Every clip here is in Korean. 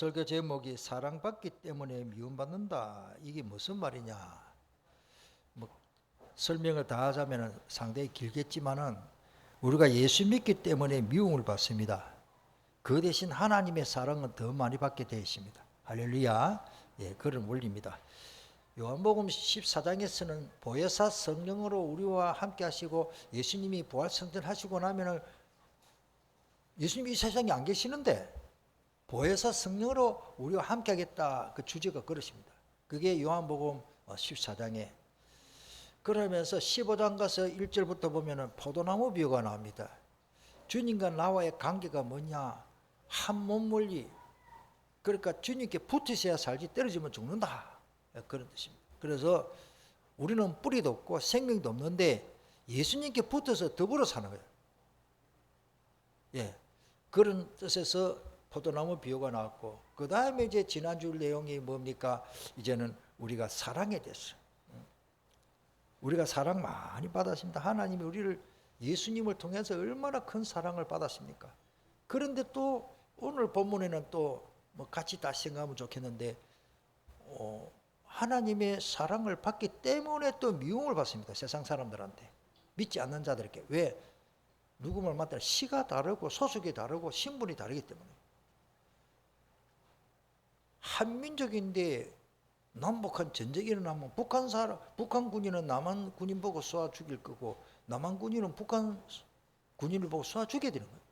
설교 제목이 사랑받기 때문에 미움받는다. 이게 무슨 말이냐? 뭐 설명을 다 하자면 상당히 길겠지만은 우리가 예수 믿기 때문에 미움을 받습니다. 그 대신 하나님의 사랑은 더 많이 받게 되어 있습니다. 할렐루야. 예, 그런 원리입니다. 요한복음 14장에서는 보혜사 성령으로 우리와 함께 하시고 예수님이 부활승천하시고 나면은 예수님이 이 세상에 안 계시는데 보혜사 성령으로 우리와 함께 하겠다. 그 주제가 그렇습니다. 그게 요한복음 14장에 그러면서 15장 가서 1절부터 보면은 포도나무 비유가 나옵니다. 주님과 나와의 관계가 뭐냐? 한 몸물리. 그러니까 주님께 붙으셔야 살지 떨어지면 죽는다. 그런 뜻입니다. 그래서 우리는 뿌리도 없고 생명도 없는데 예수님께 붙어서 더불어 사는 거예요. 예, 그런 뜻에서 포도나무 비유가 나왔고, 그 다음에 이제 지난주 내용이 뭡니까? 이제는 우리가 사랑에 대해서. 우리가 사랑 많이 받았습니다. 하나님이 우리를 예수님을 통해서 얼마나 큰 사랑을 받았습니까? 그런데 또 오늘 본문에는 또 뭐 같이 다시 생각하면 좋겠는데, 하나님의 사랑을 받기 때문에 또 미움을 받습니다. 세상 사람들한테. 믿지 않는 자들에게. 왜? 누구 말 맞다라 시가 다르고 소속이 다르고 신분이 다르기 때문에. 한민족인데 남북한 전쟁이 일어나면 북한 군인은 남한 군인 보고 쏘아 죽일 거고 남한 군인은 북한 군인을 보고 쏘아 죽여야 되는 거예요.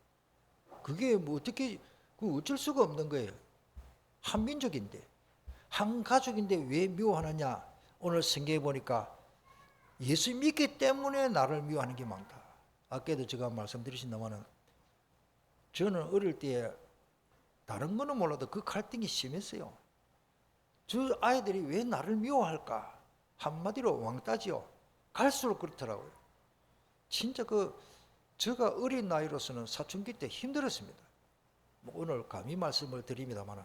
그게 뭐 어떻게 어쩔 수가 없는 거예요. 한민족인데 한 가족인데 왜 미워하느냐? 오늘 성경에 보니까 예수 믿기 때문에 나를 미워하는 게 많다. 아까도 제가 말씀드리신다마는 저는 어릴 때 다른 거는 몰라도 그 갈등이 심했어요. 저 아이들이 왜 나를 미워할까? 한마디로 왕따지요. 갈수록 그렇더라고요. 진짜 제가 어린 나이로서는 사춘기 때 힘들었습니다. 오늘 감히 말씀을 드립니다만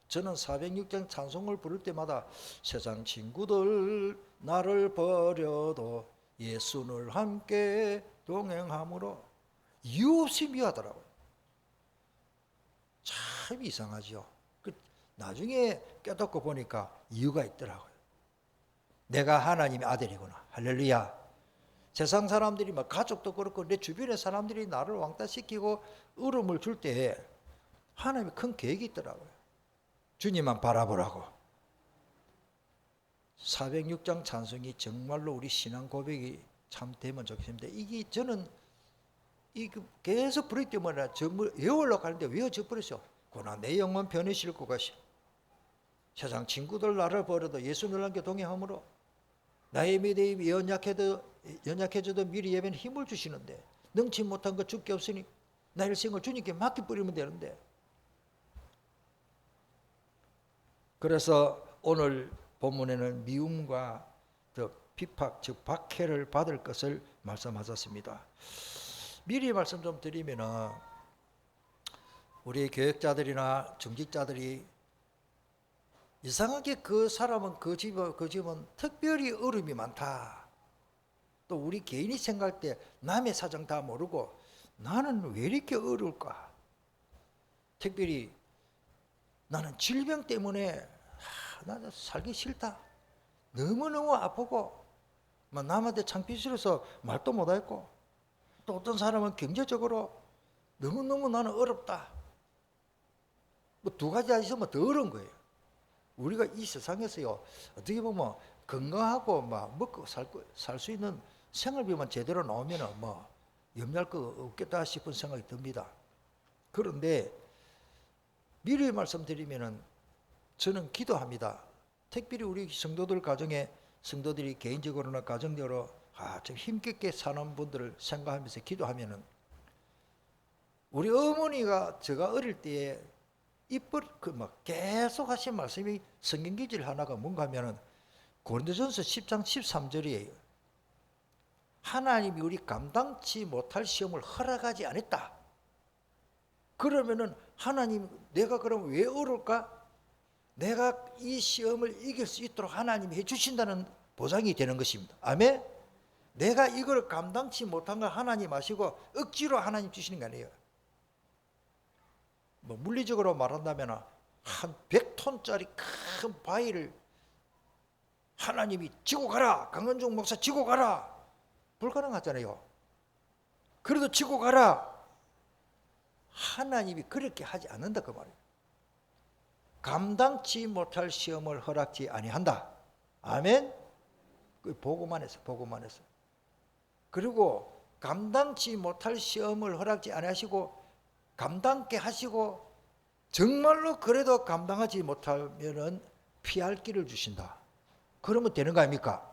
저는 406장 찬송을 부를 때마다 세상 친구들 나를 버려도 예수를 함께 동행함으로 이유 없이 미워하더라고요. 참 이상하죠. 나중에 깨닫고 보니까 이유가 있더라고요. 내가 하나님의 아들이구나. 할렐루야. 세상 사람들이 막 가족도 그렇고 내 주변의 사람들이 나를 왕따시키고 울음을 줄 때 하나님의 큰 계획이 있더라고요. 주님만 바라보라고. 406장 찬송이 정말로 우리 신앙 고백이 참 되면 좋겠습니다. 이게 저는 계속 부르기 때문에 외우려고 하는데 외워져 버렸어. 고나 내 영혼 편히 싣고 가시. 세상 친구들 나를 버려도 예수를 함께 동행함으로 나의 믿음이 연약해져도 미리 예배는 힘을 주시는데 능치 못한 것 주께 없으니 나 일생을 주님께 맡겨버리면 되는데. 그래서 오늘 본문에는 미움과 비팍 즉 박해를 받을 것을 말씀하셨습니다. 미리 말씀 좀 드리면은 우리 교역자들이나 정직자들이 이상하게 그 사람은 그 집은 특별히 어려움이 많다. 또 우리 개인이 생각할 때 남의 사정 다 모르고 나는 왜 이렇게 어려울까? 특별히 나는 질병 때문에 나는 살기 싫다. 너무너무 아프고 남한테 창피 싫어서 말도 못하겠고 또 어떤 사람은 경제적으로 너무너무 나는 어렵다. 뭐 두 가지 있으면 더 어려운 거예요. 우리가 이 세상에서요 어떻게 보면 건강하고 먹고 살 수 있는 생활비만 제대로 나오면은 염려할 거 없겠다 싶은 생각이 듭니다. 그런데 미리 말씀드리면은 저는 기도합니다. 특별히 우리 성도들 가정에 성도들이 개인적으로나 가정적으로 좀 힘겹게 사는 분들을 생각하면서 기도하면은 우리 어머니가 제가 어릴 때에 계속 하신 말씀이 성경 기질 하나가 뭔가 하면은 고린도전서 10장 13절이에요. 하나님이 우리 감당치 못할 시험을 허락하지 않았다. 그러면은 하나님 내가 그럼 왜 어려울까? 내가 이 시험을 이길 수 있도록 하나님이 해주신다는 보장이 되는 것입니다. 아멘? 내가 이걸 감당치 못한 걸 하나님 아시고 억지로 하나님 주시는 게 아니에요. 물리적으로 말한다면 한 100톤짜리 큰 바위를 하나님이 지고 가라. 강은종 목사 지고 가라. 불가능하잖아요. 그래도 지고 가라. 하나님이 그렇게 하지 않는다 그 말이에요. 감당치 못할 시험을 허락지 아니한다. 아멘. 그 보고만 했어. 보고만 했어. 그리고 감당치 못할 시험을 허락지 아니하시고 감당케 하시고 정말로 그래도 감당하지 못하면은 피할 길을 주신다. 그러면 되는 거 아닙니까?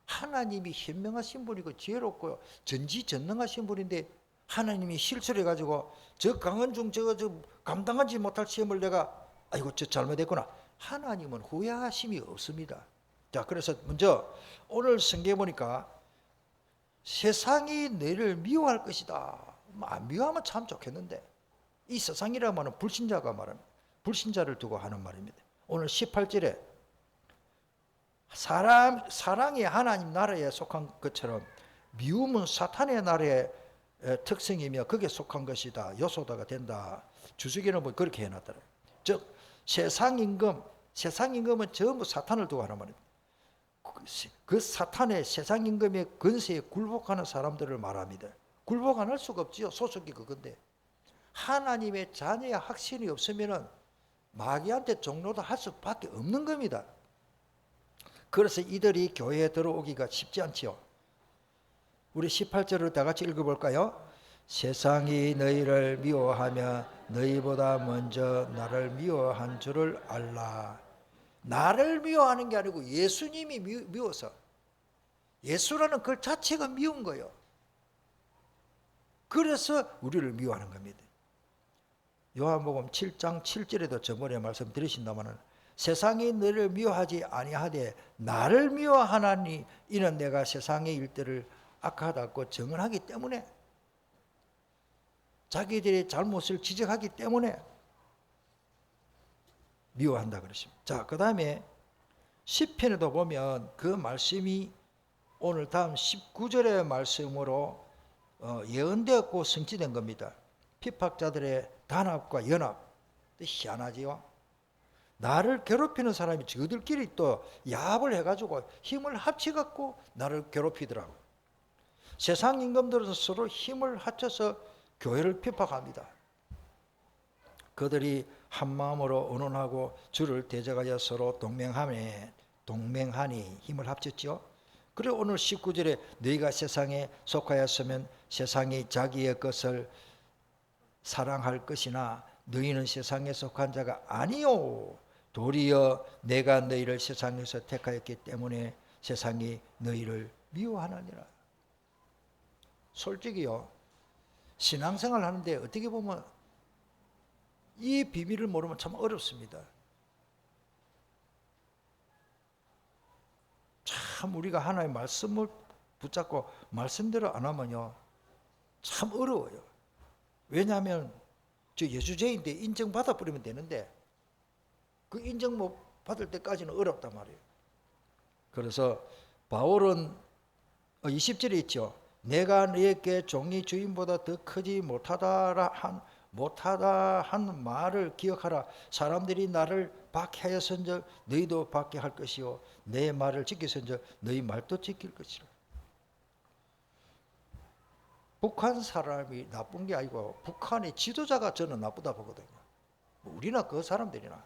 하나님이 현명하신 분이고 지혜롭고 전지전능하신 분인데 하나님이 실수를 해가지고 저 강은중 저 감당하지 못할 시험을 내가 아이고 저 잘못했구나. 하나님은 후회하심이 없습니다. 자, 그래서 먼저 오늘 성경에 보니까 세상이 너를 미워할 것이다. 안 미워하면 참 좋겠는데 이 세상이라고 하는 불신자가 말합니다. 불신자를 두고 하는 말입니다. 오늘 18절에 사랑이 하나님 나라에 속한 것처럼 미움은 사탄의 나라의 특성이며 그게 속한 것이다. 요소다가 된다. 주석에는 뭐 그렇게 해놨더라고요. 즉 세상임금은 전부 사탄을 두고 하는 말입니다. 그 사탄의 세상임금의 권세에 굴복하는 사람들을 말합니다. 굴복 안 할 수가 없지요. 소속이 그건데 하나님의 자녀의 확신이 없으면은 마귀한테 종로도 할 수밖에 없는 겁니다. 그래서 이들이 교회에 들어오기가 쉽지 않지요. 우리 18절을 다 같이 읽어볼까요? 세상이 너희를 미워하며 너희보다 먼저 나를 미워한 줄을 알라. 나를 미워하는 게 아니고 예수님이 미워서 예수라는 그 자체가 미운 거예요. 그래서 우리를 미워하는 겁니다. 요한복음 7장 7절에도 저번에 말씀드리신다마는 세상이 너를 미워하지 아니하되 나를 미워하나니 이는 내가 세상의 일들을 악하다고 정언하기 때문에 자기들의 잘못을 지적하기 때문에 미워한다 그러십니다. 자, 그 다음에 시편에도 보면 그 말씀이 오늘 다음 19절의 말씀으로 예언되었고 성취된 겁니다. 핍박자들의 단합과 연합. 희한하지요. 나를 괴롭히는 사람이 저들끼리 또 야합을 해가지고 힘을 합쳐갖고 나를 괴롭히더라고. 세상 임금들은 서로 힘을 합쳐서 교회를 핍박합니다. 그들이 한 마음으로 의논하고 주를 대적하여 서로 동맹하니 힘을 합쳤죠. 그리고 오늘 19절에 너희가 세상에 속하였으면 세상이 자기의 것을 사랑할 것이나 너희는 세상에 속한 자가 아니요 도리어 내가 너희를 세상에서 택하였기 때문에 세상이 너희를 미워하느니라. 솔직히요, 신앙생활 하는데 어떻게 보면 이 비밀을 모르면 참 어렵습니다. 참 우리가 하나님의 말씀을 붙잡고 말씀대로 안 하면요 참 어려워요. 왜냐하면 저 예수제인데 인정받아 버리면 되는데 그 인정 못 받을 때까지는 어렵단 말이에요. 그래서 바울은 20절에 있죠. 내가 너에게 종이 주인보다 더 크지 못하다 한 말을 기억하라. 사람들이 나를 박해하였은즉 너희도 박해할 것이요 내 말을 지켰은즉 너희 말도 지킬 것이라. 북한 사람이 나쁜 게 아니고 북한의 지도자가 저는 나쁘다 보거든요. 우리나 그 사람들이나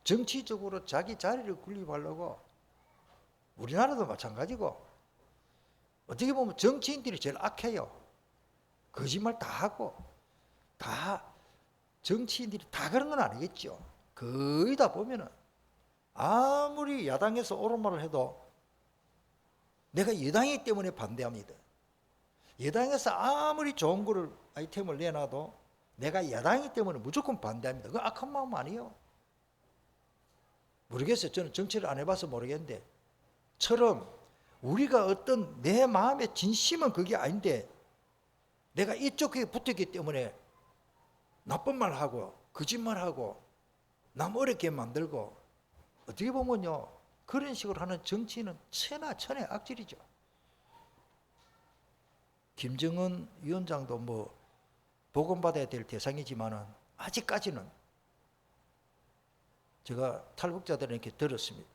정치적으로 자기 자리를 군림하려고 우리나라도 마찬가지고 어떻게 보면 정치인들이 제일 악해요. 거짓말 다 하고 다 정치인들이 다 그런 건 아니겠죠. 거의 다 보면은 아무리 야당에서 옳은 말을 해도 내가 여당이기 때문에 반대합니다. 여당에서 아무리 좋은 거를 아이템을 내놔도 내가 야당이기 때문에 무조건 반대합니다. 그건 악한 마음 아니에요. 모르겠어요. 저는 정치를 안 해봐서 모르겠는데 처럼 우리가 어떤 내 마음의 진심은 그게 아닌데 내가 이쪽에 붙었기 때문에 나쁜 말하고 거짓말하고 남 어렵게 만들고 어떻게 보면요 그런 식으로 하는 정치인은 천하의 악질이죠. 김정은 위원장도 뭐 복원받아야 될 대상이지만은 아직까지는 제가 탈북자들에게 들었습니다.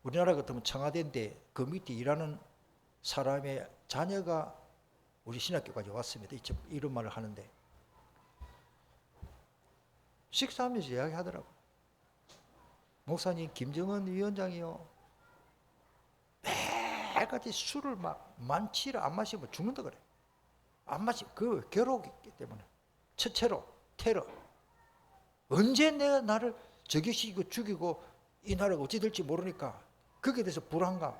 우리나라 같으면 청와대인데 그 밑에 일하는 사람의 자녀가 우리 신학교까지 왔습니다. 이런 말을 하는데 식사하면서 이야기하더라고요. 목사님, 김정은 위원장이요, 매일같이 술을 막 많지를 안 마시면 죽는다 그래. 안 마시면 그 괴로웠기 때문에 첫째로 테러. 언제 내가 나를 저격시키고 죽이고 이 나라가 어찌 될지 모르니까 거기에 대해서 불안감.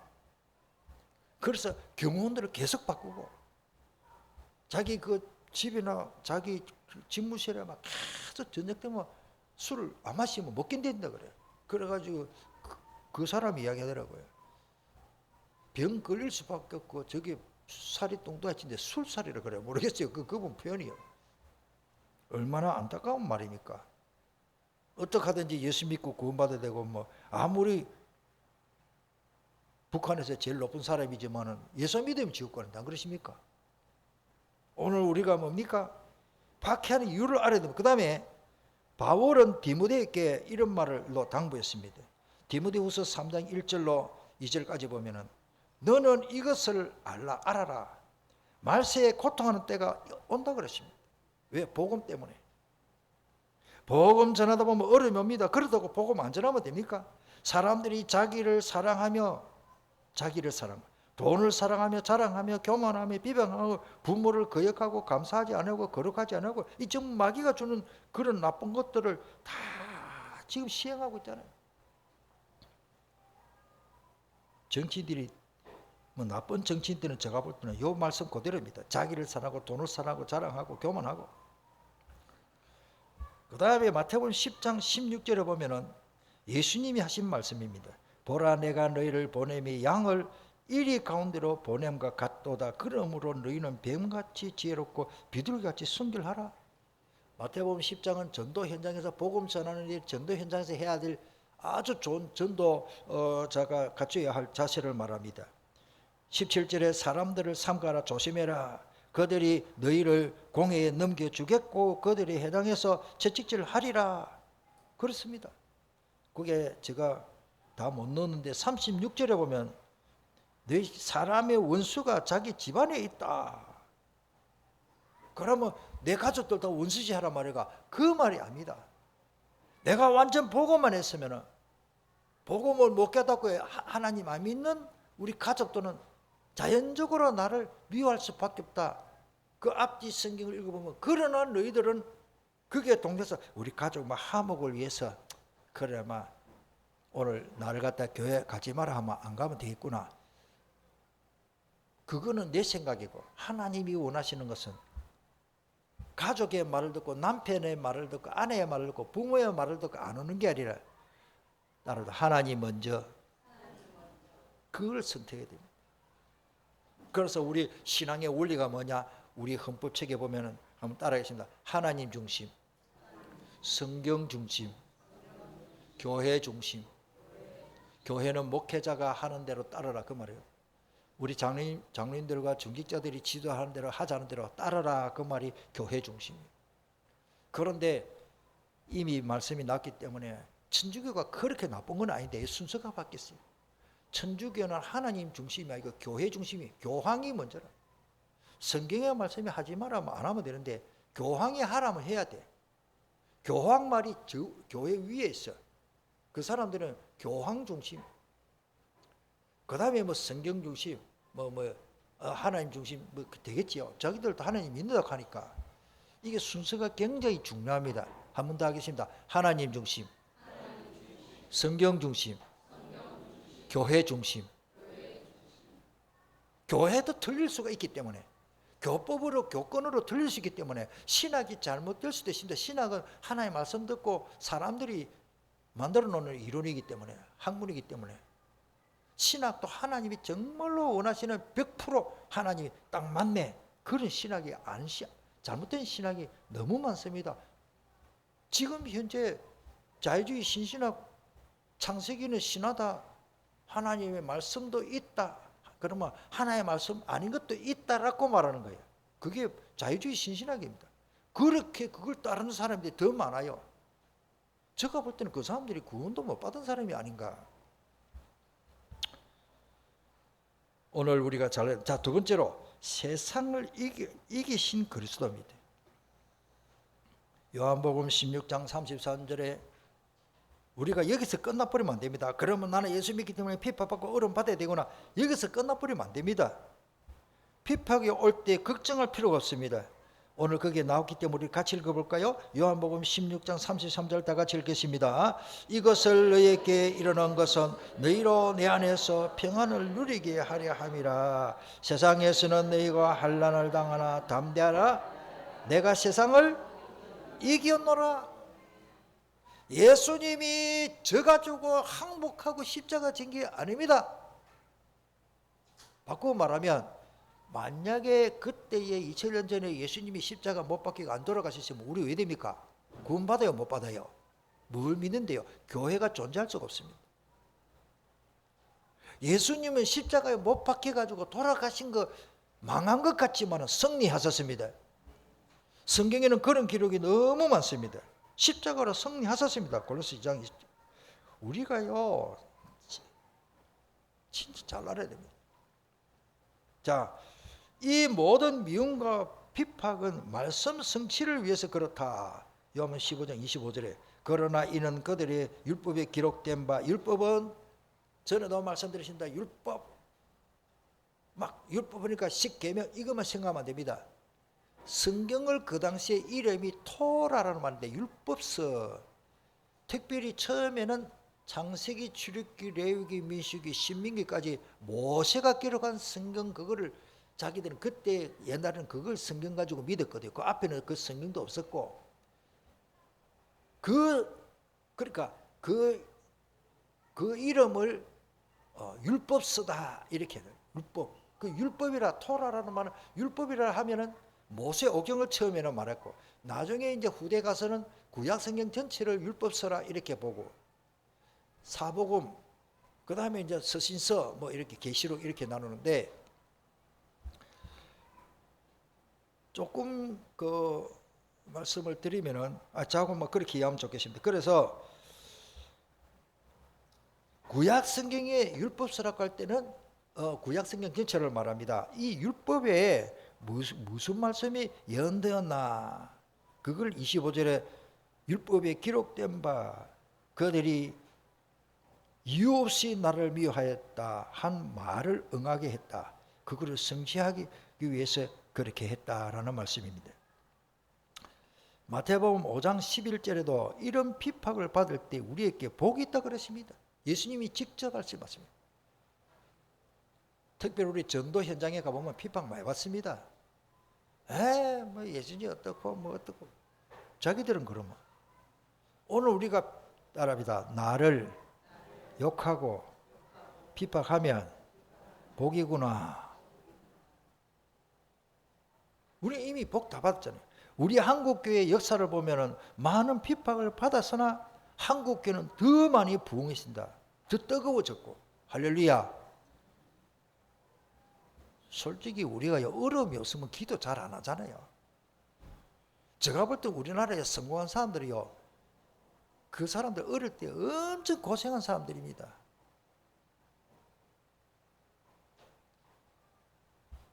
그래서 경호원들을 계속 바꾸고 자기 그 집이나 자기 집무실에 막 계속 저녁 때면 술을 안 마시면 못 견딘다 그래요. 그래가지고 그 사람이 이야기하더라고요. 병 걸릴 수밖에 없고 저게 살이 뚱뚱해진데 술살이라 그래요. 모르겠어요. 그분 표현이요. 얼마나 안타까운 말입니까? 어떻게 하든지 예수 믿고 구원받아야 되고 뭐 아무리 북한에서 제일 높은 사람이지만은 예수 믿으면 지옥 가는데 안 그러십니까? 오늘 우리가 뭡니까? 박해하는 이유를 알아야 됩니다. 그 다음에 바울은 디모데에게 이런 말을 당부했습니다. 디모데후서 3장 1절로 2절까지 보면은 너는 이것을 알아라. 말세에 고통하는 때가 온다 그랬습니다. 왜? 복음 때문에. 복음 전하다 보면 어려움이 옵니다. 그렇다고 복음 안 전하면 됩니까? 사람들이 자기를 사랑하며 돈을 사랑하며 자랑하며 교만하며 비방하고 부모를 거역하고 감사하지 않고 거룩하지 않고 이 좀 마귀가 주는 그런 나쁜 것들을 다 지금 시행하고 있잖아요. 정치인들이 뭐 나쁜 정치인들은 제가 볼 때는 요 말씀 그대로입니다. 자기를 사랑하고 돈을 사랑하고 자랑하고 교만하고. 그 다음에 마태복음 10장 16절에 보면은 예수님이 하신 말씀입니다. 보라 내가 너희를 보냄이 양을 이리 가운데로 보냄과 같도다. 그러므로 너희는 뱀같이 지혜롭고 비둘기같이 순결하라. 마태복음 10장은 전도 현장에서 복음 전하는 일, 전도 현장에서 해야 될 아주 좋은 전도자가 갖춰야 할 자세를 말합니다. 17절에 사람들을 삼가라 조심해라. 그들이 너희를 공회에 넘겨주겠고 그들이 해당해서 채찍질 하리라. 그렇습니다. 그게 제가 다 못 넣었는데 36절에 보면 너희 사람의 원수가 자기 집안에 있다. 그러면 내 가족들 다 원수지 하란 말이가 그 말이 아닙니다. 내가 완전 복음만 했으면 복음을 못 깨닫고 하나님 안 믿는 우리 가족들은 자연적으로 나를 미워할 수밖에 없다. 그 앞뒤 성경을 읽어보면 그러나 너희들은 그게 동네에서 우리 가족 화목을 위해서 그래 오늘 나를 갖다 교회 가지 마라 하면 안 가면 되겠구나. 그거는 내 생각이고 하나님이 원하시는 것은 가족의 말을 듣고 남편의 말을 듣고 아내의 말을 듣고 부모의 말을 듣고 안 오는 게 아니라 나를 하나님 먼저 그걸 선택해야 됩니다. 그래서 우리 신앙의 원리가 뭐냐? 우리 헌법책에 보면은 한번 따라하겠습니다. 하나님 중심, 성경 중심, 교회 중심. 교회는 목회자가 하는 대로 따르라 그 말이에요. 우리 장로님들과 중직자들이 지도하는 대로 하자는 대로 따르라 그 말이 교회 중심이에요. 그런데 이미 말씀이 났기 때문에 천주교가 그렇게 나쁜 건 아닌데 순서가 바뀌었어요. 천주교는 하나님 중심이 아니고 교회 중심이, 교황이 먼저라. 성경의 말씀이 하지 말라면 안 하면 되는데 교황이 하라면 해야 돼. 교황 말이 교회 위에 있어. 그 사람들은 교황 중심. 그 다음에 성경 중심, 하나님 중심 되겠지요. 자기들도 하나님 믿는다고 하니까 이게 순서가 굉장히 중요합니다. 한 번 더 하겠습니다. 하나님 중심, 성경 중심, 교회 중심. 교회도 틀릴 수가 있기 때문에 교법으로 교권으로 틀릴 수 있기 때문에 신학이 잘못될 수도 있습니다. 신학은 하나님의 말씀 듣고 사람들이 만들어 놓는 이론이기 때문에 학문이기 때문에 신학도 하나님이 정말로 원하시는 100% 하나님이 딱 맞네. 그런 신학이 잘못된 신학이 너무 많습니다. 지금 현재 자유주의 신신학 창세기는 신하다. 하나님의 말씀도 있다. 그러면 하나님의 말씀 아닌 것도 있다라고 말하는 거예요. 그게 자유주의 신신학입니다. 그렇게 그걸 따르는 사람들이 더 많아요. 제가 볼 때는 그 사람들이 구원도 못 받은 사람이 아닌가. 오늘 우리가 두 번째로 세상을 이기신 그리스도입니다. 요한복음 16장 33절에 우리가 여기서 끝나버리면 안 됩니다. 그러면 나는 예수 믿기 때문에 핍박받고 어려움 받아야 되거나 여기서 끝나버리면 안 됩니다. 핍박이 올 때 걱정할 필요가 없습니다. 오늘 거기에 나왔기 때문에 우리 같이 읽어볼까요? 요한복음 16장 33절 다 같이 읽겠습니다. 이것을 너희에게 일어난 것은 너희로 내 안에서 평안을 누리게 하려 함이라. 세상에서는 너희가 환난을 당하나 담대하라. 내가 세상을 이겼노라. 예수님이 저 가지고 항복하고 십자가 진 게 아닙니다. 바꾸고 말하면 만약에 그때에 2000년 전에 예수님이 십자가 못 박히고 안 돌아가셨으면 우리 왜 됩니까? 구원 받아요, 못 받아요? 뭘 믿는데요? 교회가 존재할 수가 없습니다. 예수님은 십자가에 못 박혀가지고 돌아가신 거 망한 것 같지만 승리하셨습니다. 성경에는 그런 기록이 너무 많습니다. 십자가로 승리하셨습니다. 골로새 2장 20절. 우리가요 진짜 잘 알아야 됩니다. 자, 이 모든 미움과 핍박은 말씀 성취를 위해서 그렇다. 요한복음 15장 25절에 그러나 이는 그들의 율법에 기록된 바, 율법은 전에도 말씀드리신다. 율법 막 율법이니까 십계명 이것만 생각하면 안 됩니다. 성경을 그 당시에 이름이 토라라는 말인데 율법서, 특별히 처음에는 창세기, 출애굽기, 레위기, 민수기, 신명기까지 모세가 기록한 성경, 그거를 자기들은 그때 옛날에는 그걸 성경 가지고 믿었거든요. 그 앞에는 그 성경도 없었고, 그러니까 그 이름을 율법서다 이렇게 해요. 율법. 그 율법이라, 토라라는 말은 율법이라 하면은 모세 오경을 처음에는 말했고, 나중에 이제 후대 가서는 구약 성경 전체를 율법서라 이렇게 보고, 사복음, 그 다음에 이제 서신서, 뭐 이렇게 계시록 이렇게 나누는데, 조금 그 말씀을 드리면은 자꾸 뭐 그렇게 이해하면 좋겠습니다. 그래서 구약 성경의 율법서라고 할 때는 구약 성경 전체를 말합니다. 이 율법에 무슨 말씀이 예언되었나? 그걸 25절에 율법에 기록된 바 그들이 이유 없이 나를 미워하였다 한 말을 응하게 했다. 그거를 성취하기 위해서 그렇게 했다라는 말씀입니다. 마태복음 5장 11절에도 이런 핍박을 받을 때 우리에게 복이 있다 그랬습니다. 예수님이 직접 말씀하십니다. 특별히 우리 전도 현장에 가보면 핍박 많이 받습니다. 뭐 예수님이 어떻고 뭐 어떻고, 자기들은 그러면 오늘 우리가 따라합니다. 나를 욕하고 핍박하면 복이구나. 우리 이미 복 다 받았잖아요. 우리 한국교회 역사를 보면은 많은 핍박을 받았으나 한국교회는 더 많이 부흥했습니다. 더 뜨거워졌고, 할렐루야. 솔직히 우리가 어려움이 없으면 기도 잘 안 하잖아요. 제가 볼 때 우리나라에 성공한 사람들이요, 그 사람들 어릴 때 엄청 고생한 사람들입니다.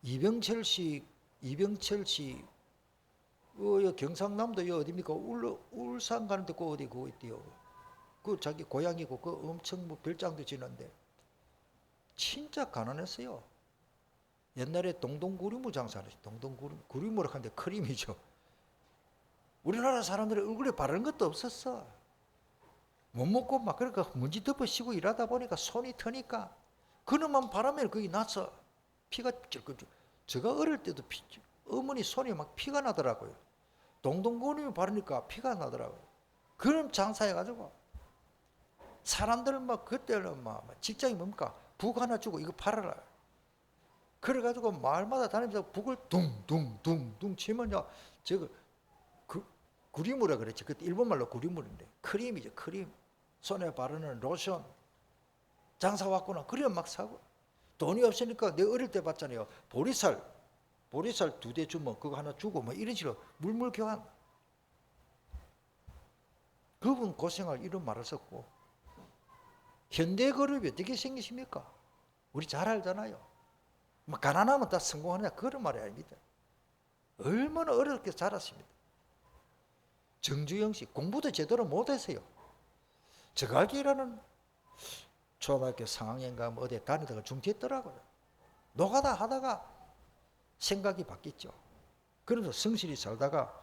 이병철 씨, 경상남도 어디입니까? 울산 가는데 그 어디 그거 있대요. 그 자기 고향이고 그 엄청 뭐 별장도 지는데 진짜 가난했어요. 옛날에 동동구리무 장사를 했어요. 동동구리무라고 하는데 크림이죠. 우리나라 사람들이 얼굴에 바르는 것도 없었어. 못 먹고 막 그러니까 먼지 덮어 씌고 일하다 보니까 손이 트니까 그놈만 바르면 거기 나서 피가 찔끔. 제가 어릴 때도 어머니 손이 막 피가 나더라고요. 동동구리무 바르니까 피가 나더라고요. 그럼 장사해가지고 사람들은 막 그때는 막 직장이 뭡니까? 북 하나 주고 이거 팔아라. 그래가지고 마을마다 다니면서 북을 둥둥둥둥 치면요, 저거 구리무라 그랬지. 그때 일본말로 구리무인데 크림이죠. 크림. 손에 바르는 로션. 장사 왔구나. 그래 막 사고. 돈이 없으니까 내 어릴 때 봤잖아요. 보리쌀. 보리쌀 2대 주면 그거 하나 주고 뭐 이런 식으로 물물 교환. 그분 고생할 이런 말을 썼고, 현대 그룹이 어떻게 생기십니까? 우리 잘 알잖아요. 뭐 가난하면 다 성공하느냐 그런 말이 아닙니다. 얼마나 어렵게 자랐습니다. 정주영 씨 공부도 제대로 못했어요. 제가 알기로는 초등학교 3학년가 뭐 어디 다니다가 중퇴했더라고요. 노가다 하다가 생각이 바뀌었죠. 그러면서 성실히 살다가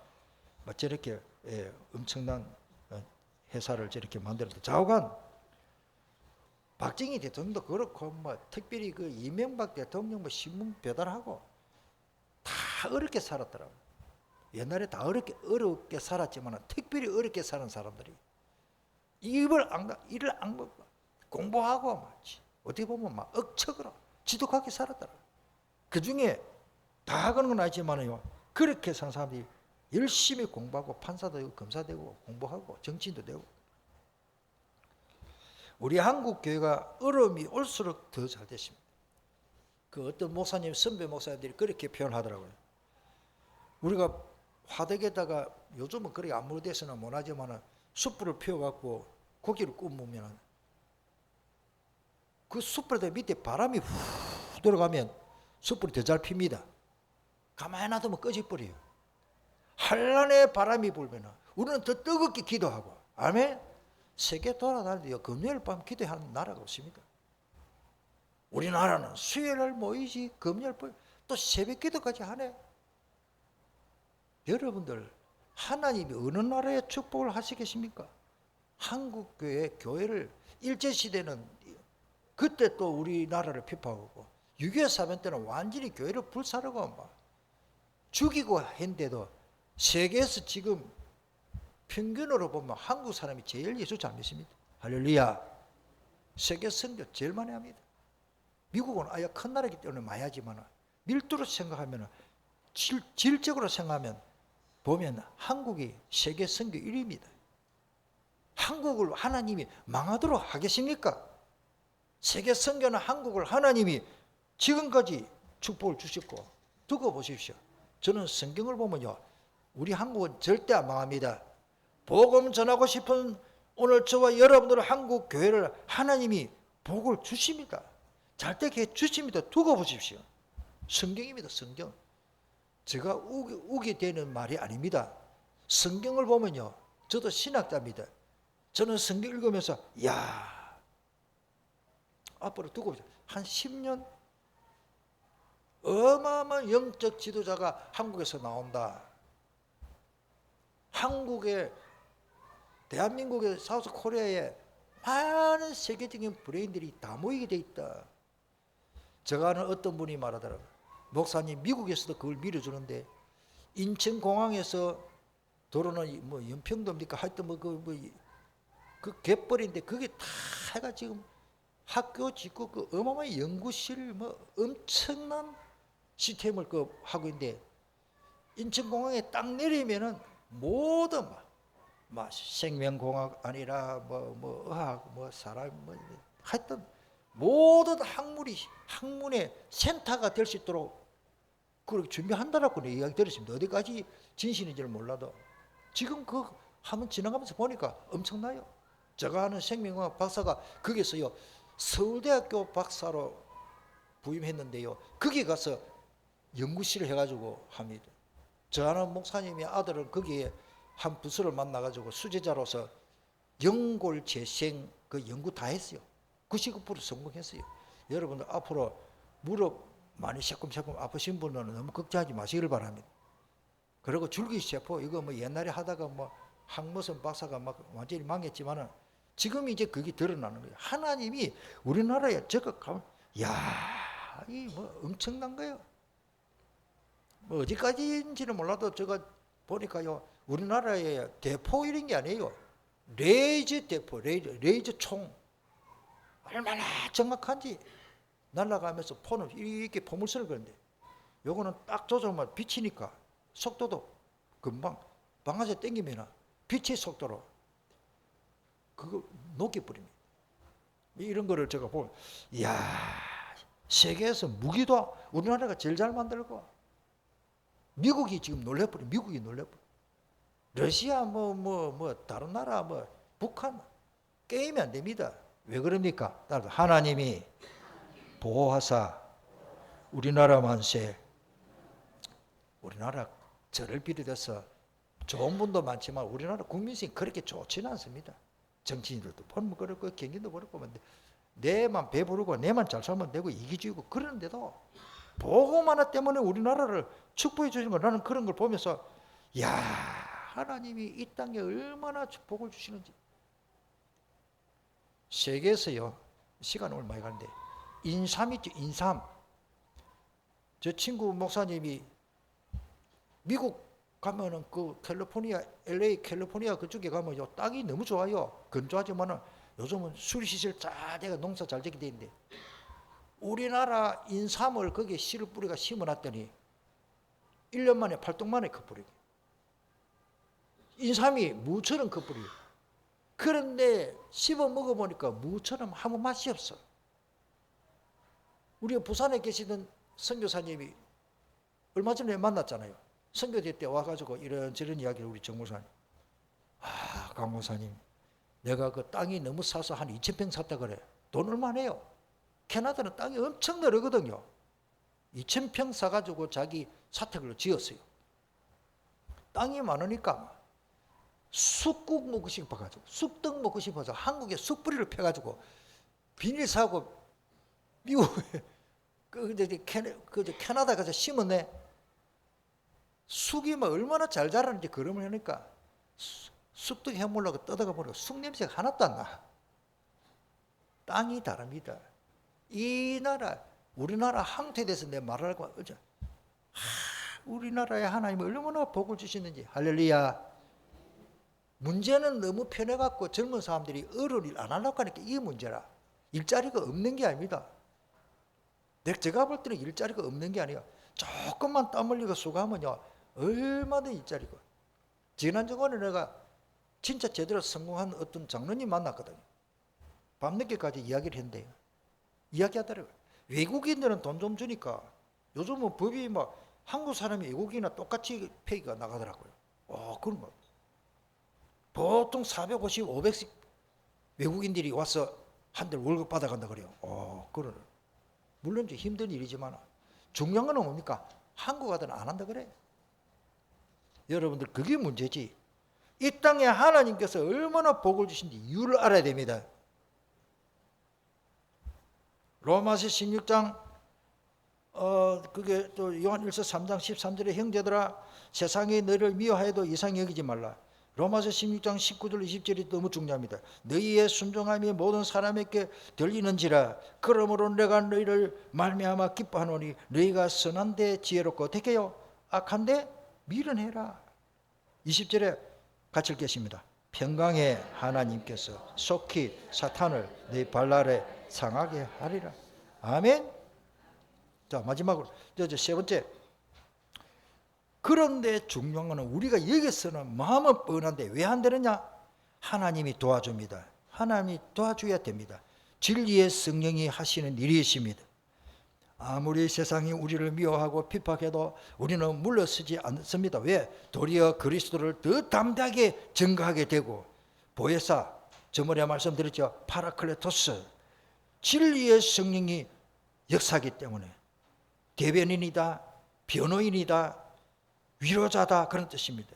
뭐 저렇게 엄청난 회사를 저렇게 만들었다. 좌우간 박정희 대통령도 그렇고 뭐 특별히 그 이명박 대통령 뭐 신문 배달하고 다 어렵게 살았더라고요. 옛날에 다 어렵게 살았지만 특별히 어렵게 사는 사람들이 일을 안 먹고 공부하고 막 어떻게 보면 막 억척으로 지독하게 살았더라고요. 그 중에 다 그런 건 아니지만요. 그렇게 산 사람들이 열심히 공부하고 판사도 되고 검사도 되고 공부하고 정치인도 되고. 우리 한국 교회가 어려움이 올수록 더 잘 됐습니다. 그 어떤 목사님, 선배 목사님들이 그렇게 표현하더라고요. 우리가 화덕에다가 요즘은 그렇게 아무리 돼서는 못하지만 숯불을 피워갖고 고기를 구우면 그 숯불에 밑에 바람이 후 들어가면 숯불이 더 잘 핍니다. 가만히 놔두면 꺼져버려요. 한란의 바람이 불면 우리는 더 뜨겁게 기도하고, 아멘. 세계 돌아다니는데요, 금요일 밤 기도하는 나라가 없습니까? 우리나라는 수요일날 모이지 금요일 밤 또 새벽 기도까지 하네. 여러분들 하나님이 어느 나라에 축복을 하시겠습니까? 한국교회 교회를 일제시대는 그때 또 우리나라를 비판하고 6.25 사변 때는 완전히 교회를 불사르고 막 죽이고 했는데도 세계에서 지금 평균으로 보면 한국 사람이 제일 예수 잘 믿습니다. 할렐루야. 세계 선교 제일 많이 합니다. 미국은 아예 큰 나라이기 때문에 많이 하지만 밀도로 생각하면 질적으로 생각하면 보면 한국이 세계 선교 1위입니다. 한국을 하나님이 망하도록 하겠습니까? 세계 선교는 한국을 하나님이 지금까지 축복을 주셨고, 두고 보십시오. 저는 성경을 보면요, 우리 한국은 절대 안 망합니다. 복음 전하고 싶은 오늘 저와 여러분들 한국 교회를 하나님이 복을 주십니다. 잘 되게 해 주십니다. 두고 보십시오. 성경입니다. 성경. 제가 우게 되는 말이 아닙니다. 성경을 보면요, 저도 신학자입니다. 저는 성경 읽으면서 야, 앞으로 두고 보십시오. 한 10년 어마어마한 영적 지도자가 한국에서 나온다. 한국의 대한민국의 사우스 코리아에 많은 세계적인 브레인들이 다 모이게 돼 있다. 제가 아는 어떤 분이 말하더라고요. 목사님, 미국에서도 그걸 밀어주는데 인천공항에서 도로는 뭐 연평도입니까? 하여튼 그 갯벌인데 그게 다 해가 지금 학교 짓고 그 어마어마한 연구실 뭐 엄청난 시스템을 그 하고 있는데 인천공항에 딱 내리면은 모든 막 생명공학 아니라 뭐 의학 뭐 사람 뭐 하여튼 모든 학문의 센터가 될 수 있도록 그렇게 준비한다라고 이야기 들었습니다. 어디까지 진실인지는 몰라도 지금 그 한번 지나가면서 보니까 엄청나요. 제가 아는 생명공학 박사가 거기서요 서울대학교 박사로 부임했는데요, 거기 가서 연구실을 해가지고 합니다. 저 아는 목사님의 아들은 거기에 한 부서를 만나가지고 수제자로서 연골 재생 그 연구 다 했어요. 99% 성공했어요. 여러분들 앞으로 무릎 많이 새콤새콤 아프신 분들은 너무 걱정하지 마시기를 바랍니다. 그리고 줄기세포 이거 뭐 옛날에 하다가 뭐 항무슨 박사가 막 완전히 망했지만은 지금 이제 그게 드러나는 거예요. 하나님이 우리나라에 적극하면 야, 이 뭐 엄청난 거예요. 뭐 어디까지인지는 몰라도 제가 보니까요, 우리나라에 대포 이런 게 아니에요. 레이저 대포, 레이저 총 얼마나 정확한지 날아가면서 포는 이렇게 포물선을 그런데 요거는 딱 조절만 비치니까 속도도 금방 방아쇠 당기면 빛의 속도로 그거 녹여버립니다. 이런 거를 제가 보면 이야, 세계에서 무기도 우리나라가 제일 잘 만들고 미국이 지금 놀래버려. 미국이 놀래버려. 러시아 다른 나라 북한 게임이 안 됩니다. 왜 그럽니까? 하나님이 보호하사 우리나라 만세, 우리나라 저를 비롯해서 좋은 분도 많지만 우리나라 국민성이 그렇게 좋지는 않습니다. 정치인들도 보면 그렇고 경기도 그렇고 내만 배부르고 내만 잘 살면 되고 이기주의고 그러는데도 보험 하나 때문에 우리나라를 축복해 주시는 거 나는 그런 걸 보면서 야 하나님이 이 땅에 얼마나 축복을 주시는지. 세계에서요 시간 얼마 가는데 인삼 있죠. 인삼. 저 친구 목사님이 미국 가면은 그 캘리포니아 LA 캘리포니아 그쪽에 가면 요 땅이 너무 좋아요. 건조하지만은 요즘은 수리시설 잘 돼가 농사 잘 되게 돼 있는데 우리나라 인삼을 거기에 씨를 뿌리가 심어놨더니 1년 만에 팔뚝 만에 커버리고 인삼이 무처럼 커버려요. 그런데 씹어 먹어보니까 무처럼 아무 맛이 없어. 우리 부산에 계시던 선교사님이 얼마 전에 만났잖아요. 선교대 때 와가지고 이런저런 이야기를 우리 정 목사님. 강 목사님 내가 그 땅이 너무 싸서 한 2,000평 샀다 그래. 돈 얼마 내요? 캐나다는 땅이 엄청 넓거든요. 2,000평 사가지고 자기 사택을 지었어요. 땅이 많으니까 쑥국 먹고 싶어가지고 쑥떡 먹고 싶어서 한국에 쑥뿌리를 펴가지고 비닐 사고 미국에 캐나다 가서 심었네. 쑥이 막 얼마나 잘 자라는지 그림을 하니까 쑥떡 해먹으려고 떠다가 보니까 쑥 냄새가 하나도 안 나. 땅이 다릅니다. 이 나라 우리나라 항토에 대해서 내 말하려고 하죠. 우리나라에 하나님이 얼마나 복을 주시는지. 할렐루야. 문제는 너무 편해갖고 젊은 사람들이 어른일 안 하려고 하니까 이게 문제라. 일자리가 없는 게 아닙니다. 제가 볼 때는 일자리가 없는 게 아니에요. 조금만 땀 흘리고 수고하면요 얼마든지 일자리고. 지난주간에 내가 진짜 제대로 성공한 어떤 장로님 만났거든요. 밤늦게까지 이야기를 했는데 이야기하더라고요. 외국인들은 돈 좀 주니까 요즘은 법이 막 한국 사람이 외국인이나 똑같이 페이가 나가더라고요. 그런 거. 보통 450, 500씩 외국인들이 와서 한 달 월급 받아간다 그래요. 그러네. 물론 좀 힘든 일이지만 중요한 건 뭡니까? 한국 아들은 안 한다 그래. 여러분들 그게 문제지. 이 땅에 하나님께서 얼마나 복을 주신지 이유를 알아야 됩니다. 로마서 16장 그게 또 요한일서 3장 13절에 형제들아 세상이 너를 미워하여도 이상히 여기지 말라. 로마서 16장 19절 20절이 너무 중요합니다. 너희의 순종함이 모든 사람에게 들리는지라. 그러므로 내가 너희를 말미암아 기뻐하노니 너희가 선한데 지혜롭고 어떻게 해요? 악한데 미련해라. 20절에 같이 읽겠습니다. 평강의 하나님께서 속히 사탄을 너희 발 아래 상하게 하리라. 아멘. 자 마지막으로 세 번째. 그런데 중요한 것은 우리가 여기서는 마음은 뻔한데 왜 안 되느냐? 하나님이 도와줍니다. 하나님이 도와줘야 됩니다. 진리의 성령이 하시는 일이십니다. 아무리 세상이 우리를 미워하고 핍박해도 우리는 물러서지 않습니다. 왜? 도리어 그리스도를 더 담대하게 증거하게 되고 보혜사, 저번에 말씀드렸죠. 파라클레토스, 진리의 성령이 역사하기 때문에 대변인이다, 변호인이다, 위로자다 그런 뜻입니다.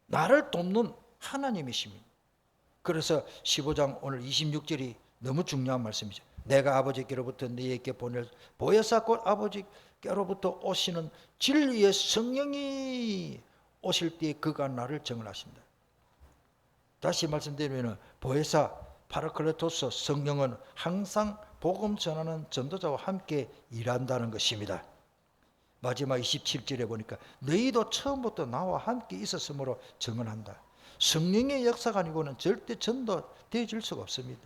나를 돕는 하나님이십니다. 그래서 15장 오늘 26절이 너무 중요한 말씀이죠. 내가 아버지께로부터 너희에게 보낼 보혜사 곧 아버지께로부터 오시는 진리의 성령이 오실 때 그가 나를 정언하신다. 다시 말씀드리면 보혜사 파라클레토스 성령은 항상 복음 전하는 전도자와 함께 일한다는 것입니다. 마지막 27절에 보니까 너희도 처음부터 나와 함께 있었으므로 증언한다. 성령의 역사가 아니고는 절대 전도되어질 수가 없습니다.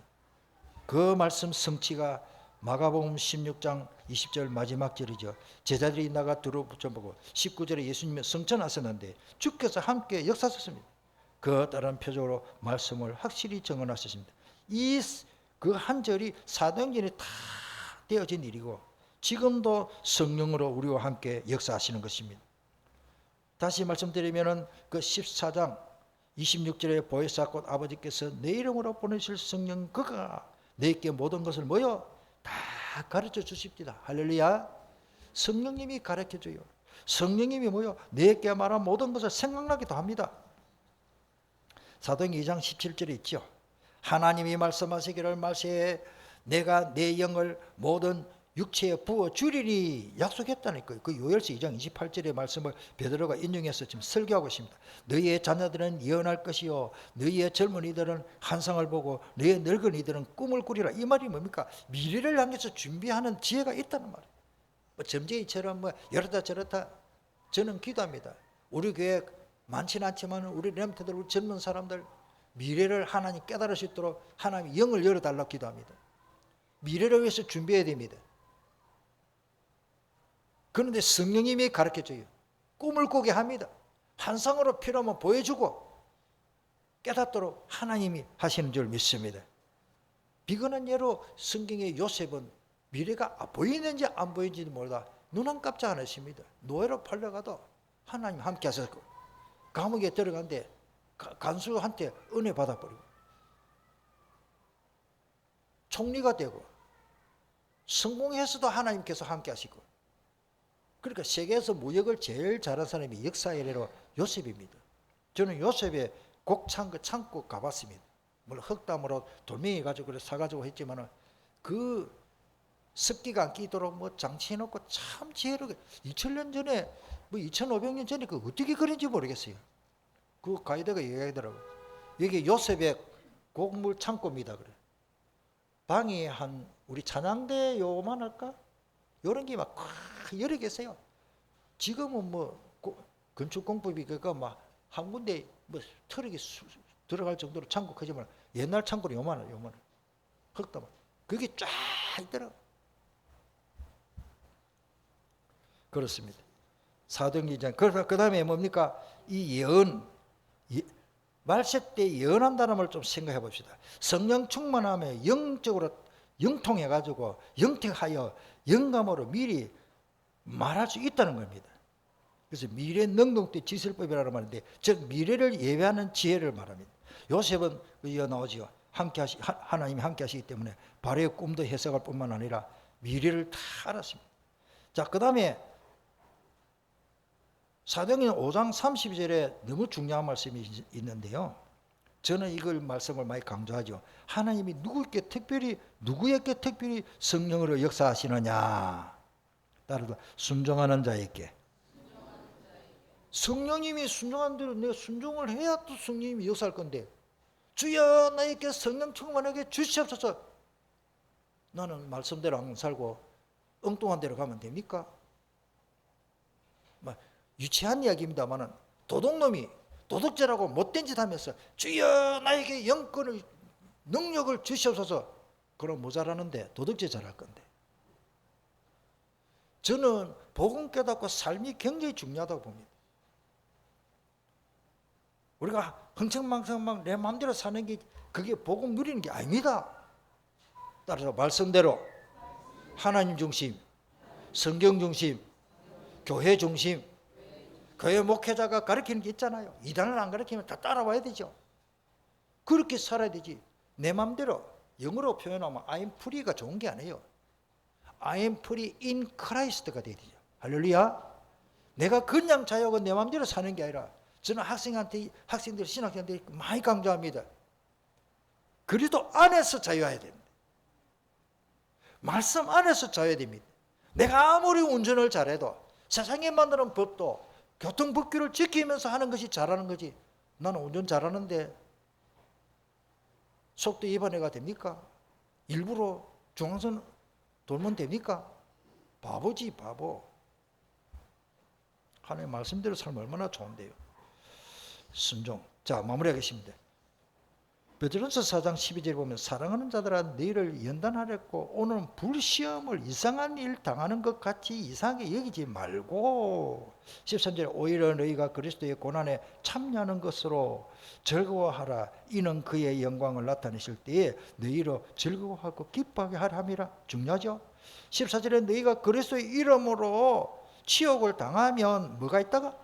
그 말씀 성취가 마가복음 16장 20절 마지막 절이죠. 제자들이 나가 두루 붙여보고 19절에 예수님이 성천하셨는데 주께서 함께 역사하셨습니다. 그 다른 표적으로 말씀을 확실히 증언하셨습니다. 그 한 절이 사도행전에 다 되어진 일이고 지금도 성령으로 우리와 함께 역사하시는 것입니다. 다시 말씀드리면은 그 14장 26절에 보혜사꽃 아버지께서 내 이름으로 보내실 성령 그가 내게 모든 것을 뭐요? 다 가르쳐 주십니다. 할렐루야. 성령님이 가르쳐 줘요. 성령님이 뭐요? 내게 말한 모든 것을 생각나기도 합니다. 사도행 2장 17절에 있죠. 하나님이 말씀하시기를 말세에 내가 내 영을 모든 육체에 부어 주리니 약속했다는 거예요. 그 요엘서 2장 28절의 말씀을 베드로가 인용해서 지금 설교하고 있습니다. 너희의 자녀들은 예언할 것이요 너희의 젊은이들은 환상을 보고 너희의 늙은이들은 꿈을 꾸리라. 이 말이 뭡니까? 미래를 향해서 준비하는 지혜가 있다는 말이에요. 뭐 점쟁이처럼 뭐 이렇다 저렇다. 저는 기도합니다. 우리 교회 많지는 않지만 우리 렘터들, 우리 젊은 사람들 미래를 하나님 깨달을 수 있도록 하나님 영을 열어달라고 기도합니다. 미래를 위해서 준비해야 됩니다. 그런데 성령님이 가르쳐줘요. 꿈을 꾸게 합니다. 환상으로 필요하면 보여주고 깨닫도록 하나님이 하시는 줄 믿습니다. 비근한 예로 성경의 요셉은 미래가 보이는지 안 보이는지 몰라 눈 깜짝 안 했습니다. 노예로 팔려가도 하나님 함께 하셨고 감옥에 들어간데 간수한테 은혜 받아버리고 총리가 되고 성공해서도 하나님께서 함께 하시고 그러니까 세계에서 무역을 제일 잘한 사람이 역사의 이래로 요셉입니다. 저는 요셉의 창고 가봤습니다. 물론 흙담으로 돌멩이 가지고 그래 사가지고 했지만은 그 습기가 안 끼도록 뭐 장치해놓고 참 지혜롭게 2000년 전에 뭐 2500년 전에 그 어떻게 그런지 모르겠어요. 그 가이드가 얘기하더라고요. 여기 요셉의 곡물 창고입니다. 그래. 방이 한 우리 찬양대 요만할까? 이런 게 막 여러 개 있어요. 지금은 뭐 건축 공법이 그거 막 한 군데 뭐 트럭이 들어갈 정도로 창고 크지만 옛날 창고는 요만해. 흙담. 그게 쫙 있더라고. 그렇습니다. 사도행전. 그 다음에 뭡니까? 이 예언. 말세 때 예언한다는 걸 좀 생각해 봅시다. 성령 충만하면 영적으로 영통해가지고 영택하여 영감으로 미리 말할 수 있다는 겁니다. 그래서 미래 능동태 지술법이라는 말인데 즉 미래를 예배하는 지혜를 말합니다. 요셉은 이어 나오지요. 하나님이 함께 하시기 때문에 바로의 꿈도 해석할 뿐만 아니라 미래를 다 알았습니다. 자, 그 다음에 사도행전 5장 32절에 너무 중요한 말씀이 있는데요. 저는 이걸 말씀을 많이 강조하죠. 하나님이 누구에게 특별히 성령으로 역사하시느냐. 따라서 순종하는 자에게. 성령님이 순종한 대로 내가 순종을 해야 또 성령님이 역사할 건데 주여 나에게 성령 충만하게 주시옵소서. 나는 말씀대로 안 살고 엉뚱한 데로 가면 됩니까? 유치한 이야기입니다만은 도둑놈이 도둑질하고 못된 짓 하면서 주여 나에게 영권을 능력을 주시옵소서. 그럼 모자라는데 도둑질 잘할 건데. 저는 복음 깨닫고 삶이 굉장히 중요하다고 봅니다. 우리가 흥청망청 내 마음대로 사는 게 그게 복음 누리는 게 아닙니다. 따라서 말씀대로 하나님 중심, 성경 중심, 교회 중심. 교회 목회자가 가르치는 게 있잖아요. 이단을 안 가르치면 다 따라와야 되죠. 그렇게 살아야 되지. 내 마음대로 영어로 표현하면 I'm free가 좋은 게 아니에요. I'm free in Christ가 돼야 되죠. 할렐루야. 내가 그냥 자유하고 내 마음대로 사는 게 아니라 저는 학생들 신학생들이 많이 강조합니다. 그리스도 안에서 자유해야 됩니다. 말씀 안에서 자유해야 됩니다. 내가 아무리 운전을 잘해도 세상에 만드는 법도 교통법규를 지키면서 하는 것이 잘하는 거지. 나는 운전 잘하는데 속도 위반해가 됩니까? 일부러 중앙선 돌면 됩니까? 바보지 바보. 하나님 말씀대로 살면 얼마나 좋은데요. 순종. 자, 마무리하겠습니다. 베드로전서 4장 12절에 보면 사랑하는 자들아 너희를 연단하랬고 오늘은 불시험을 이상한 일 당하는 것 같이 이상하게 여기지 말고 13절에 오히려 너희가 그리스도의 고난에 참여하는 것으로 즐거워하라. 이는 그의 영광을 나타내실 때에 너희로 즐거워하고 기뻐하게 하라 함이라. 중요하죠. 14절에 너희가 그리스도의 이름으로 치욕을 당하면 뭐가 있다가?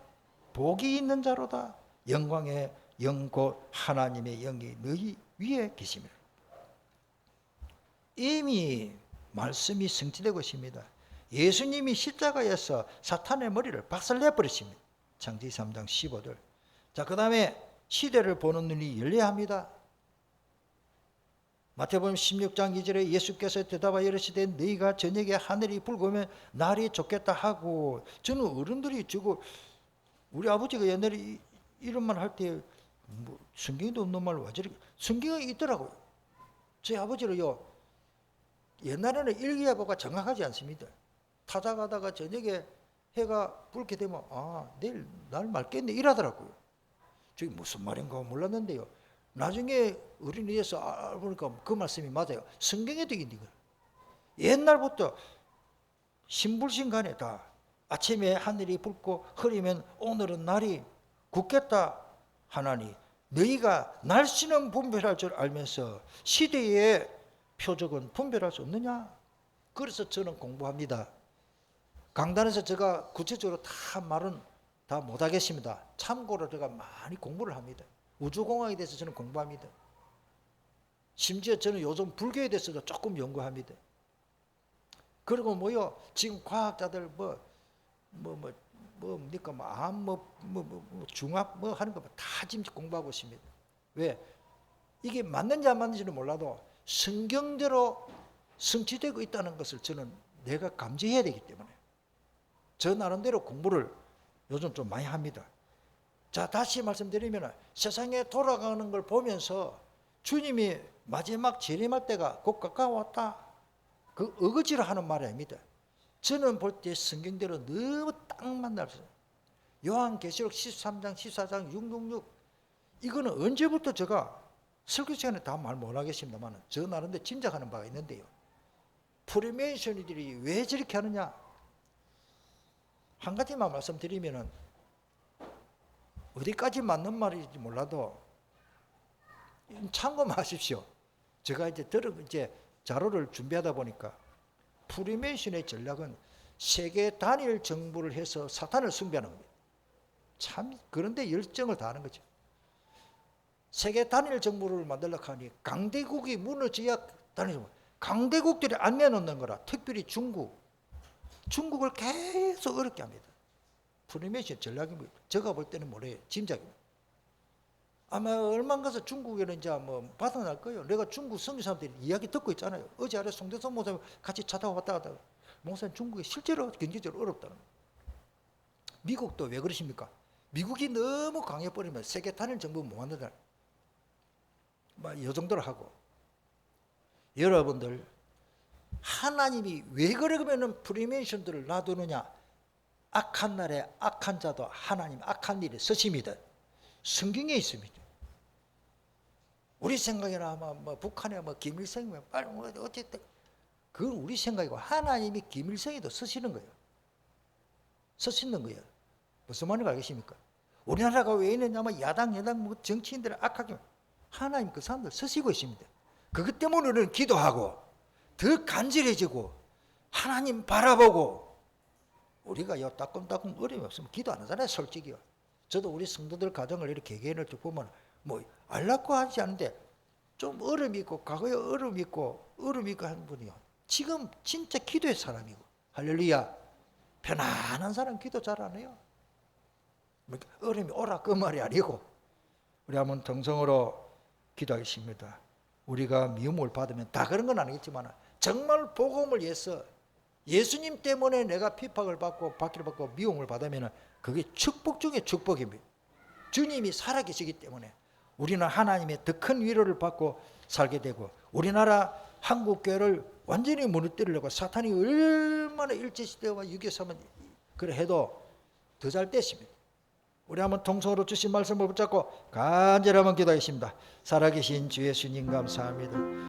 복이 있는 자로다. 영광의 영 곧 하나님의 영이 너희 위에 계십니다. 이미 말씀이 성취되고 있습니다. 예수님이 십자가에서 사탄의 머리를 박살내버리십니다. 창세기 3장 15절. 자, 그 다음에 시대를 보는 눈이 열려야 합니다. 마태복음 16장 2절에 예수께서 대답하여 이르시되 너희가 저녁에 하늘이 붉으면 날이 좋겠다 하고, 저는 어른들이 저거 우리 아버지가 옛날에 이런 말 할 때 뭐 성경에도 없는 말로 와 저렇게 성경에 있더라고요. 저희 아버지는요, 옛날에는 일기예보가 정확하지 않습니다. 타자 가다가 저녁에 해가 붉게 되면 내일 날 맑겠네 이러더라고요. 저게 무슨 말인가 몰랐는데요, 나중에 어린이에서 알아보니까 그 말씀이 맞아요. 성경에도 있는 거예요. 옛날부터 신불신간에 다 아침에 하늘이 붉고 흐리면 오늘은 날이 굳겠다 하나니 너희가 날씨는 분별할 줄 알면서 시대의 표적은 분별할 수 없느냐? 그래서 저는 공부합니다. 강단에서 제가 구체적으로 다 말은 다 못하겠습니다. 참고로 제가 많이 공부를 합니다. 우주공학에 대해서 저는 공부합니다. 심지어 저는 요즘 불교에 대해서도 조금 연구합니다. 그리고 뭐요, 지금 과학자들 뭡니까, 중압 하는 거 다 지금 공부하고 있습니다. 왜? 이게 맞는지 안 맞는지는 몰라도 성경대로 성취되고 있다는 것을 저는 내가 감지해야 되기 때문에 저 나름대로 공부를 요즘 좀 많이 합니다. 자, 다시 말씀드리면 세상에 돌아가는 걸 보면서 주님이 마지막 재림할 때가 곧 가까웠다, 그 어거지로 하는 말이 아닙니다. 저는 볼 때 성경대로 너무 딱 만날 수 있어요. 요한계시록 13장 14장 666 이거는 언제부터 제가 설교 시간에 다 말 못하겠습니다만 저 나름대로 짐작하는 바가 있는데요, 프리메이션들이 왜 저렇게 하느냐, 한 가지만 말씀드리면은 어디까지 맞는 말인지 몰라도 참고하십시오. 제가 이제 자료를 준비하다 보니까 프리메이션의 전략은 세계 단일 정부를 해서 사탄을 숭배하는 겁니다. 참 그런데 열정을 다하는 거죠. 세계 단일 정부를 만들려고 하니 강대국이 무너져야 단일 정부. 강대국들이 안 내놓는 거라. 특별히 중국을 계속 어렵게 합니다. 프리메이션 전략입니다. 제가 볼 때는 뭐래요? 짐작입니다. 아마 얼마 가서 중국에는 이제 받아날 거예요. 내가 중국 선교 사람들이 이야기 듣고 있잖아요. 어제 아래 송대선 목사님 같이 차 타고 왔다 갔다. 목사님 중국이 실제로 경제적으로 어렵다는 거예요. 미국도 왜 그러십니까? 미국이 너무 강해버리면 세계 단일 정부 못 만든다. 이 정도로 하고. 여러분들, 하나님이 왜 그러면은 프리메이션들을 놔두느냐? 악한 날에 악한 자도 하나님 악한 일에 쓰십니다. 성경에 있습니다. 우리 생각에는 아마 북한에 김일성이면 빨리 어쨌든 그건 우리 생각이고 하나님이 김일성에도 쓰시는 거예요. 쓰시는 거예요. 무슨 말인지 알겠습니까? 우리나라가 왜 있느냐면 야당 정치인들을 악하게 하나님 그 사람들 쓰시고 있습니다. 그것 때문에 우리는 기도하고 더 간절해지고 하나님 바라보고 우리가 따끔따끔 어려움이 없으면 기도 안 하잖아요, 솔직히요. 저도 우리 성도들 가정을 이렇게 개개인을 보면 알라고 하지 않는데 좀 어려움이 있고 과거에 어려움이 있고 하는 분이요. 지금 진짜 기도의 사람이고 할렐루야. 편안한 사람 기도 잘 안 해요. 어려움이 오라 그 말이 아니고 우리 한번 정성으로 기도하겠습니다. 우리가 미움을 받으면 다 그런 건 아니겠지만 정말 복음을 위해서 예수님 때문에 내가 핍박을 받고 박해를 받고 미움을 받으면 그게 축복 중에 축복입니다. 주님이 살아계시기 때문에 우리는 하나님의 더 큰 위로를 받고 살게 되고 우리나라 한국교회를 완전히 무너뜨리려고 사탄이 얼마나 일제시대와 6.23은 그래 해도 더 잘 됐습니다. 우리 한번 통성으로 주신 말씀을 붙잡고 간절히 한번 기도하겠습니다. 살아계신 주 예수님 감사합니다.